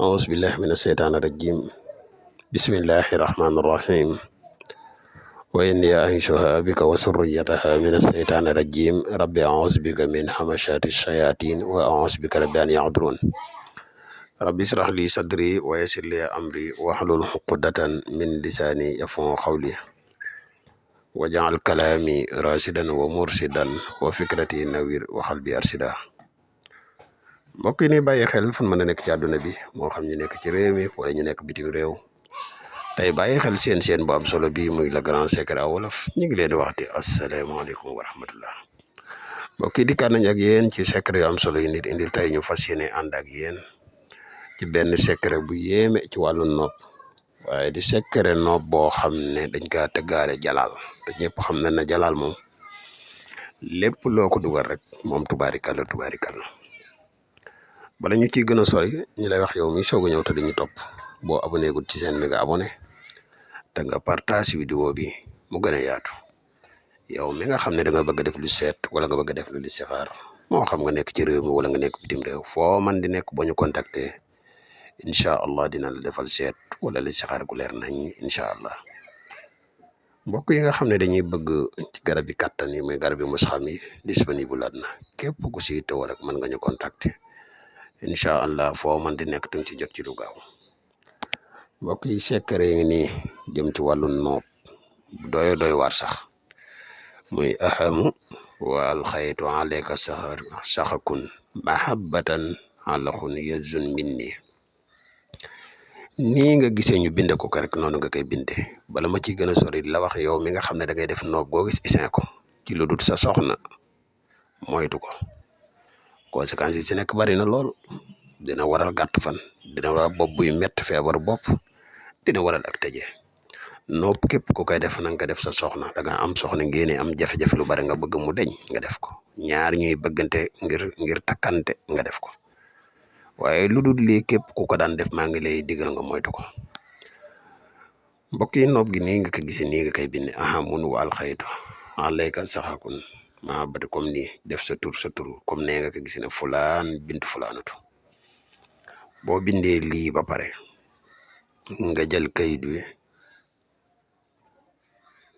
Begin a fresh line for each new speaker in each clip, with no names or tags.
أعوذ بالله من الشيطان الرجيم بسم الله الرحمن الرحيم وإني أعيذها بك وذريتها من الشيطان الرجيم ربي أعوذ بك من همزات الشياطين وأعوذ بك رب أن يحضرون ربي اشرح لي صدري ويسر لي أمري واحلل عقدة من لساني يفقهوا قولي واجعل كلامي راشدا ومرشدا وفكرتي نوير وقلبي أرشدا mbokk yi ni bàyyi xel fu mën a nekk ci àdduna bi moo xam ñu nekk ci réew mi wala ñu nekk bitim réew tey bàyyi xel seen bu am solo bi muy le grand secret wolof ñu ngi leen di wax di asalaamaaleykum wa rahmatullah mbokk yi dikkaat nañ ak yéen ci secret yu am solo yi nit indil tey ñu fas yéene ànd ak yéen ci benn secret bu yéeme ci wàllu nopp waaye di secret nopp boo xam ne dañ kaa tëggaale jalaal te ñëpp xam na ne jalaal moom lépp loo ko dugal rek moom tubaarikàlla bala ñu ciy gën a sori ñu lay wax yow mi soog a ñëw te dañuy topp boo abonné gul ci seen bi nga abonné te nga partage vidéo bi mu gën a yaatu yow mi nga xam ne da nga bëgg a def lu seet wala nga bëgg a def lu listixaar moo xam nga nekk ci réew mi wala nga nekk bitim réew foo man di nekk boo ñu contacter incha allah dina la defal seet wala listixaar gu leer nañ incha allah mbokk yi nga xam ne dañuy bëgg ci garab yi kàttan yi muy garab yi mos xam yi disponible na képp ku si tawal rek mën nga ñu contacter. incha allah foo man di nekk danga ci jot ci lu gaaw mbokk yi secret ngi nii jëm ci wàllu noob doy waar sax muy ahamu wa alxaytu alayka saxakun mahabbatan alaxun yazun minni nii nga gisee ñu binde ko rek noonu nga koy binde bala ma ciy gën a sori la wax yow mi nga xam ne da ngay def noob boo gis isin ko ci lu dul sa soxna moytu ko conséquences yi si nekk bari na lool dina waral gàtt fan dina waral bopp buy mett feebar bopp dina waral ak tëje nopp képp ku koy def na nga ko def sa soxna da nga am soxna ngeen am jafe-jafe lu bari nga bëgg mu deñ nga def ko ñaar ñuy bëggante ngir takkante nga def ko waaye lu dul lii képp ku ko daan def maa ngi lay digal nga moytu ko mbokk yi nopp gi nii nga ko gisee nii nga koy bind ahamun wa alxaytu alayka saxakun maa bati comme nii def sa tur comme nee nga ko gis ne fulaan bintu fulaanatu boo bindee lii ba pare nga jël kayit wi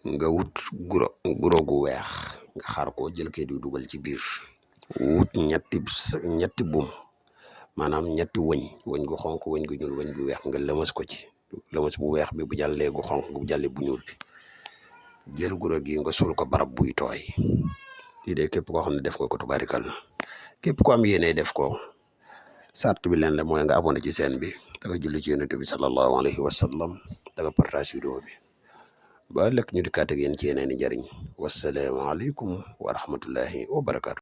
nga wut guro gu weex nga xaar ko jël kayit wi dugal ci biir wut ñetti buum maanaam ñetti wëñ gu xonk wëñ gu ñuul wëñ gu weex nga lëmas ko ci lëmas bu weex bi bu jàllee gu xonk bu jàllee bu ñuul bi jël guro gi nga suul ko barab buy tooy lii de képp koo xam ne def nga ko tubaarikal na képp ko am yéene def ko sart bi leen la mooy nga abonné ci seen bi da nga julli ci yonent bi sallallahu alayhi wa sallam da nga partage vidéo bi ba lekk ñu di kàtt ak yéen ci yeneen i njëriñ wasalaamaaleykum wa rahmatullahi wa barakaatu.